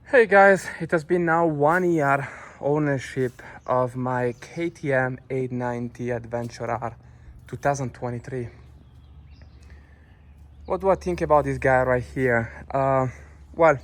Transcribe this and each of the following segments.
Hey guys, it has been now 1 year ownership of my KTM 890 Adventure R 2023. What do I think about this guy right here? Well,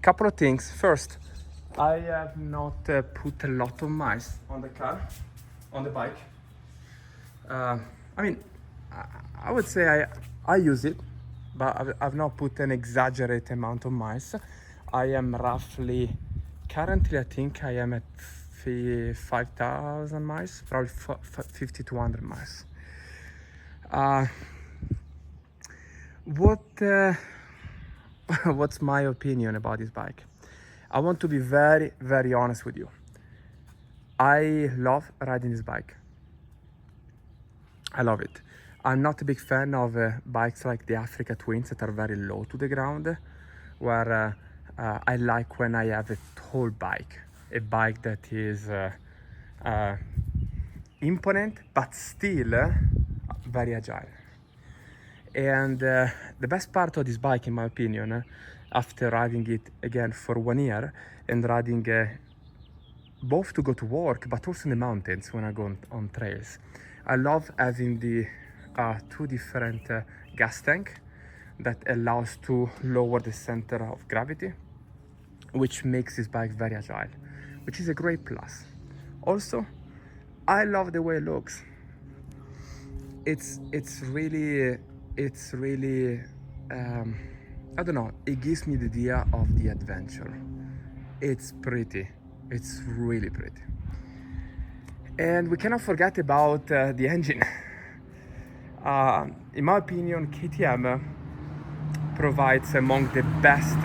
couple of things. First, I have not put a lot of miles on the car, on the bike. Uh, I mean, I would say I use it, but I've not put an exaggerated amount of miles. I am roughly, currently I think I am at 5,000 miles, probably 50 to 100 miles. Uh, what what's my opinion about this bike? I want to be very, very honest with you. I love riding this bike. I love it. I'm not a big fan of bikes like the Africa Twins that are very low to the ground, where I like when I have a tall bike, a bike that is uh, imponent but still very agile. And the best part of this bike, in my opinion, after riding it again for 1 year and riding both to go to work but also in the mountains when I go on trails, I love having the two different gas tank that allows to lower the center of gravity, which makes this bike very agile, which is a great plus. Also, I love the way it looks. It's really I don't know, it gives me the idea of the adventure. It's pretty. It's really pretty. And we cannot forget about the engine. In my opinion, KTM provides among the best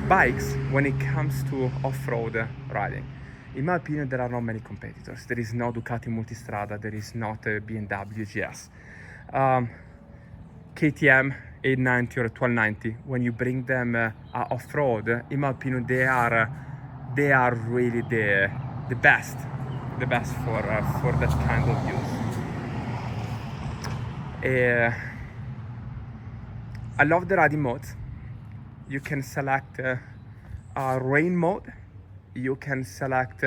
bikes when it comes to off-road riding. In my opinion, there are not many competitors. There is no Ducati Multistrada, there is not a BMW GS. KTM 890 or 1290, when you bring them off-road, in my opinion, they are really the best for that kind of use. I love the riding modes. You can select rain mode. You can select,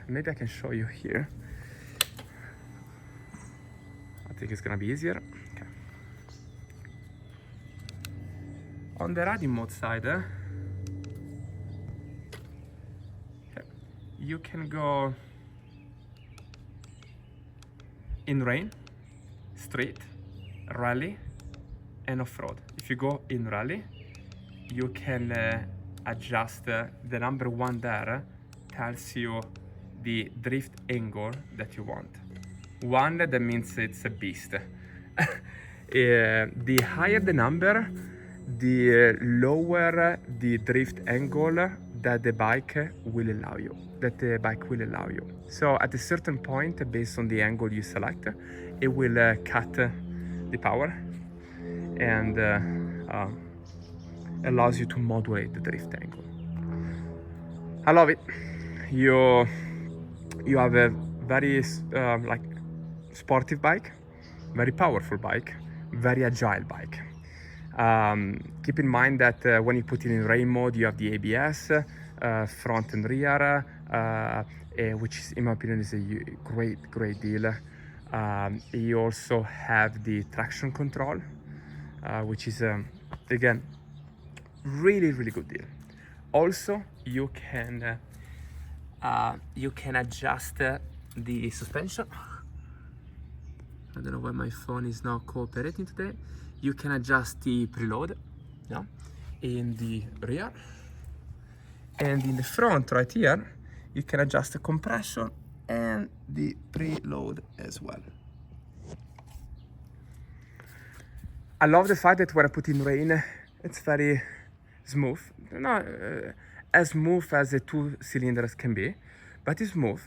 maybe I can show you here. I think it's gonna be easier. Okay. On the riding mode side, you can go in rain, street, rally, and off-road. If you go in rally, you can adjust the number one there tells you the drift angle that you want. One, that means it's a beast. The higher the number, the lower the drift angle that the bike will allow you. So at a certain point, based on the angle you select, it will cut the power and allows you to modulate the drift angle. I love it. You have a very like sportive bike, very powerful bike, very agile bike. Keep in mind that when you put it in rain mode, you have the ABS, front and rear, which is, in my opinion, is a great deal. You also have the traction control, which is again really good deal. Also, you can adjust the suspension. I don't know why my phone is not cooperating today. You can adjust the preload, yeah, in the rear, and in the front right here, you can adjust the compression and the preload as well. I love the fact that when I put in rain, it's very smooth. Not as smooth as a 2 cylinders can be, but it's smooth.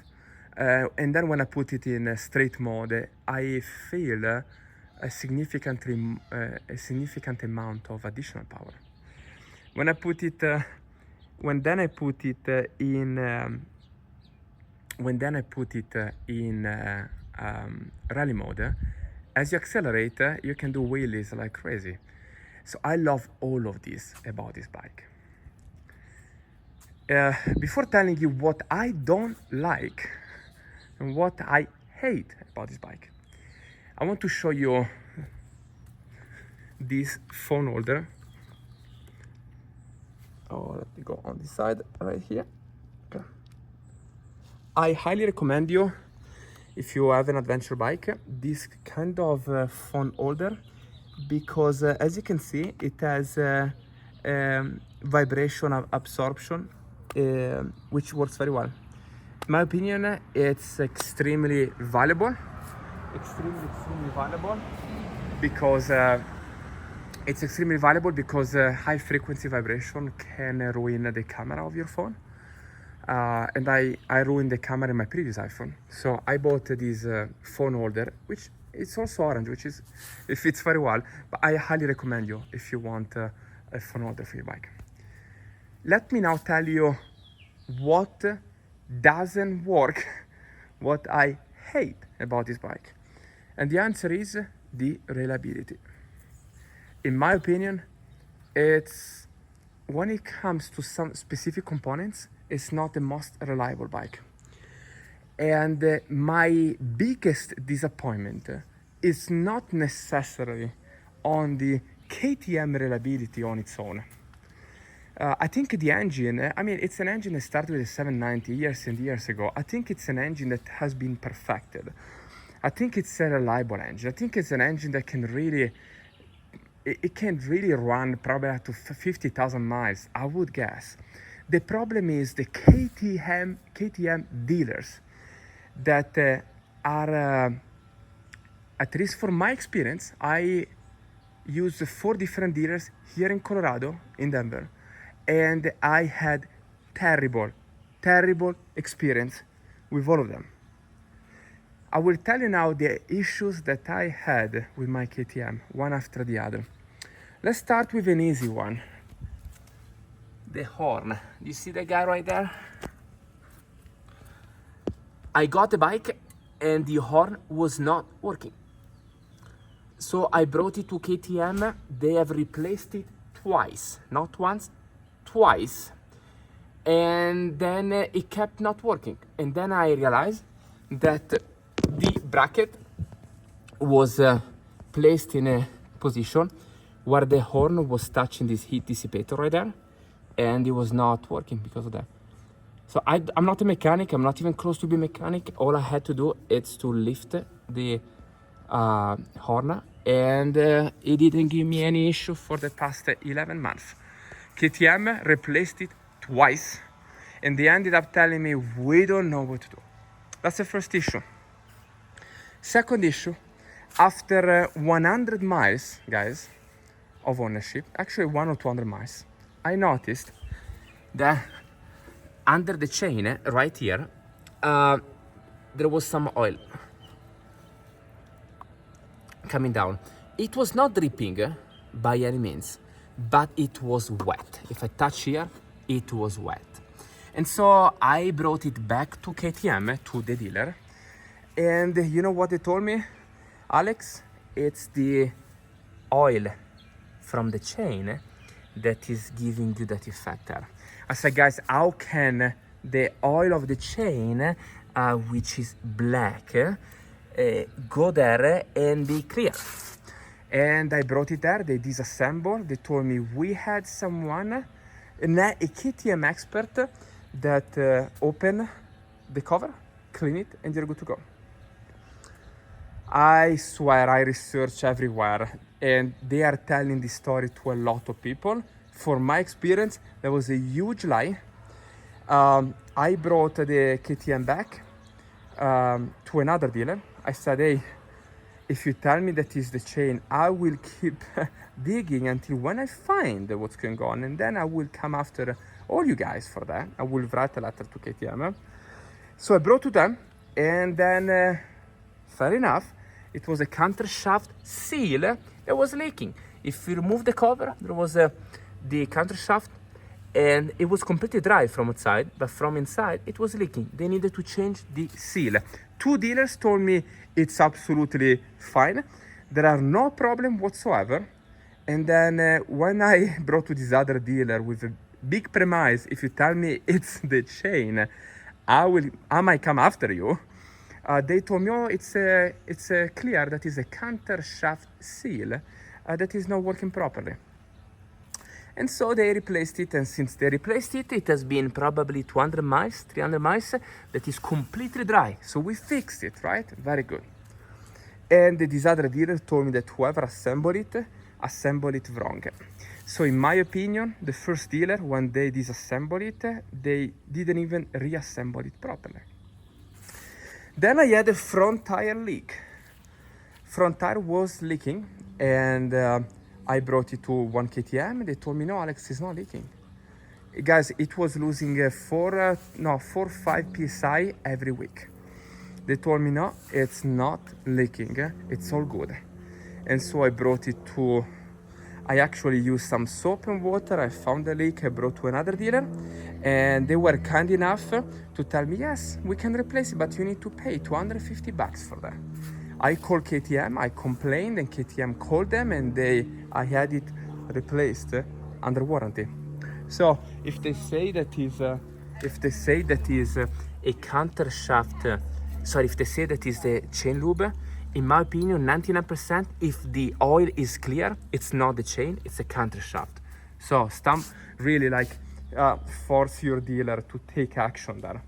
And then when I put it in straight mode, I feel a significant amount of additional power. When I put it, in rally mode, as you accelerate, you can do wheelies like crazy. So I love all of this about this bike. before telling you what I don't like and what I hate about this bike, I want to show you this phone holder. Oh, let me go on this side right here. Okay. I highly recommend you, if you have an adventure bike, this kind of phone holder, because as you can see, it has vibration absorption, which works very well. In my opinion, it's extremely valuable, extremely valuable, because high frequency vibration can ruin the camera of your phone. And I ruined the camera in my previous iPhone. So I bought this phone holder, which it's also orange, it fits very well. But I highly recommend you if you want a phone holder for your bike. Let me now tell you what doesn't work, what I hate about this bike. And the answer is the reliability. In my opinion, it's, when it comes to some specific components, it's not the most reliable bike. And my biggest disappointment is not necessarily on the KTM reliability on its own. I think the engine, it's an engine that started with a 790 years and years ago. I think it's an engine that has been perfected. I think it's a reliable engine. I think it's an engine that can really run probably up to 50,000 miles, I would guess. The problem is the KTM dealers that are, at least for my experience, I used 4 different dealers here in Colorado, in Denver, and I had terrible experience with all of them. I will tell you now the issues that I had with my KTM, one after the other. Let's start with an easy one. The horn. You see the guy right there? I got the bike and the horn was not working. So I brought it to KTM. They have replaced it twice, not once, twice. And then it kept not working. And then I realized that the bracket was placed in a position where the horn was touching this heat dissipator right there, and it was not working because of that. So I'm not a mechanic, I'm not even close to be a mechanic. All I had to do is to lift the horn, and it didn't give me any issue for the past 11 months. KTM replaced it twice, and they ended up telling me, we don't know what to do. That's the first issue. Second issue, after 100 miles, guys, of ownership, actually 100 or 200 miles, I noticed that under the chain, right here, there was some oil coming down. It was not dripping by any means, but it was wet. If I touch here, it was wet. And so I brought it back to KTM, to the dealer. And you know what they told me? Alex, it's the oil from the chain that is giving you that effect there. I said, guys, how can the oil of the chain, which is black, go there and be clear? And I brought it there, they disassembled. They told me we had someone, a KTM expert, that open the cover, clean it, and you're good to go. I swear I research everywhere, and they are telling this story to a lot of people. For my experience, that was a huge lie. I brought the KTM back to another dealer. I said, hey, if you tell me that is the chain, I will keep digging until when I find what's going on, and then I will come after all you guys for that. I will write a letter to KTM. So I brought to them, and then fair enough, it was a countershaft seal that was leaking. If you remove the cover, there was the countershaft, and it was completely dry from outside, but from inside it was leaking. They needed to change the seal. 2 dealers told me it's absolutely fine. There are no problem whatsoever. And then when I brought to this other dealer with a big premise, if you tell me it's the chain, I might come after you. They told me, oh, it's clear that is a counter shaft seal that is not working properly. And so they replaced it, and since they replaced it, it has been probably 200 miles, 300 miles, that is completely dry. So we fixed it, right? Very good. And this other dealer told me that whoever assembled it wrong. So in my opinion, the first dealer, when they disassembled it, they didn't even reassemble it properly. Then I had a front tire leak. Front tire was leaking, and I brought it to 1 KTM, and they told me, no, Alex, it's not leaking. Guys, it was losing 4 or 5 PSI every week. They told me, no, it's not leaking, it's all good. And so I brought it to, I actually used some soap and water, I found the leak, I brought to another dealer, and they were kind enough to tell me, yes, we can replace it, but you need to pay $250 for that. I called KTM, I complained, and KTM called them, and I had it replaced under warranty. So if they say that is a counter shaft, if they say that is the chain lube, in my opinion, 99%, if the oil is clear, it's not the chain, it's a counter shaft. So stamp really force your dealer to take action there.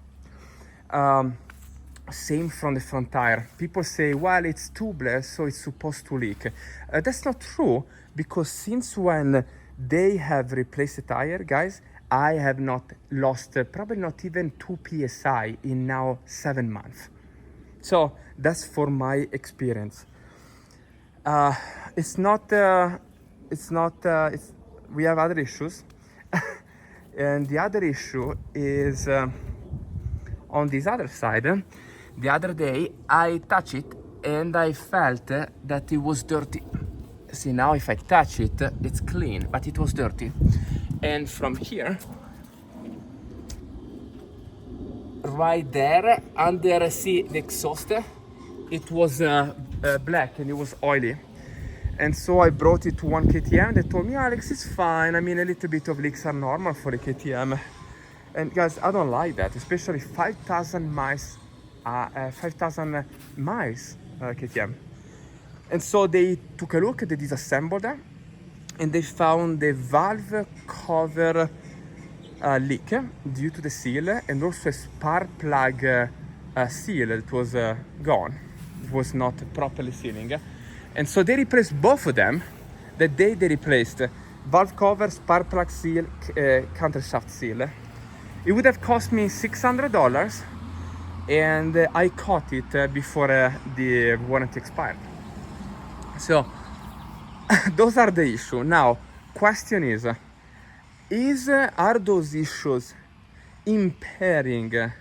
Same from the front tire. People say, well, it's tubeless, so it's supposed to leak. That's not true, because since when they have replaced the tire, guys, I have not lost probably not even 2 PSI in now 7 months. So that's for my experience. We have other issues. And the other issue is on this other side. The other day I touched it and I felt that it was dirty. See, now if I touch it, it's clean, but it was dirty. And from here, right there, under, see the exhaust, it was black and it was oily. And so I brought it to 1 KTM. They told me, Alex, it's fine. I mean, a little bit of leaks are normal for a KTM. And guys, I don't like that, especially 5,000 miles KTM. And so they took a look, they disassembled it, and they found the valve cover leak due to the seal, and also a spark plug seal that was gone. It was not properly sealing. And so they replaced both of them. That day they replaced valve cover, spark plug seal, counter shaft seal. It would have cost me $600, and I caught it before the warranty expired. So those are the issues. Now, question is are those issues impairing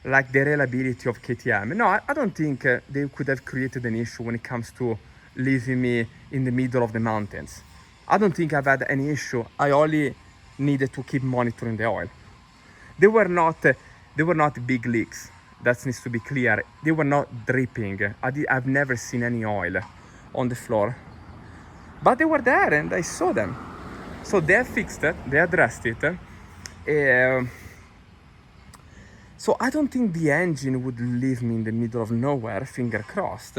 like the reliability of KTM? No, I don't think they could have created an issue when it comes to leaving me in the middle of the mountains. I don't think I've had any issue. I only needed to keep monitoring the oil. They were not big leaks. That needs to be clear. They were not dripping. I've never seen any oil on the floor. But they were there and I saw them. So they fixed it, they addressed it. So I don't think the engine would leave me in the middle of nowhere, finger crossed.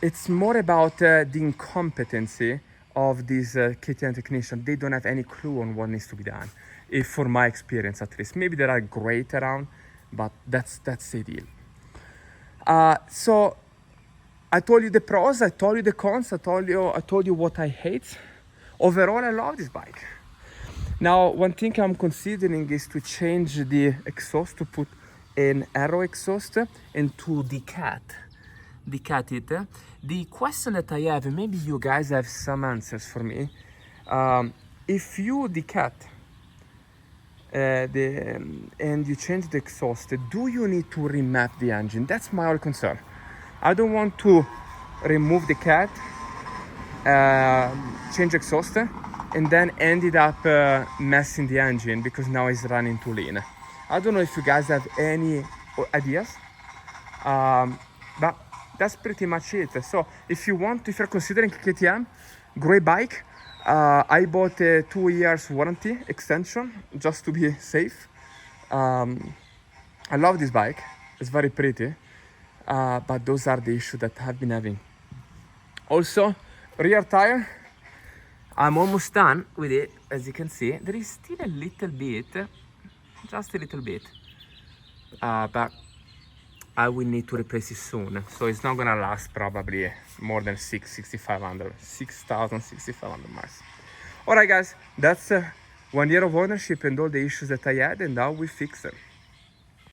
It's more about the incompetency of this KTM technician. They don't have any clue on what needs to be done. If for my experience at least. Maybe there are great around, but that's the deal. So I told you the pros, I told you the cons, I told you what I hate. Overall, I love this bike. Now, one thing I'm considering is to change the exhaust, to put an Aero exhaust and to decat it. The question that I have, and maybe you guys have some answers for me. If you decat and you change the exhaust, do you need to remap the engine? That's my only concern. I don't want to remove the cat, change exhaust, and then ended up messing the engine because now it's running too lean. I don't know if you guys have any ideas, but that's pretty much it. So if you're considering KTM, great bike. I bought a 2 years warranty extension just to be safe. I love this bike. It's very pretty. But those are the issues that I've been having. Also, rear tire. I'm almost done with it. As you can see, there is still a little bit, just a little bit. But I will need to replace it soon. So it's not gonna last probably more than 6,500 miles. Alright guys, that's 1 year of ownership and all the issues that I had and how we fix them.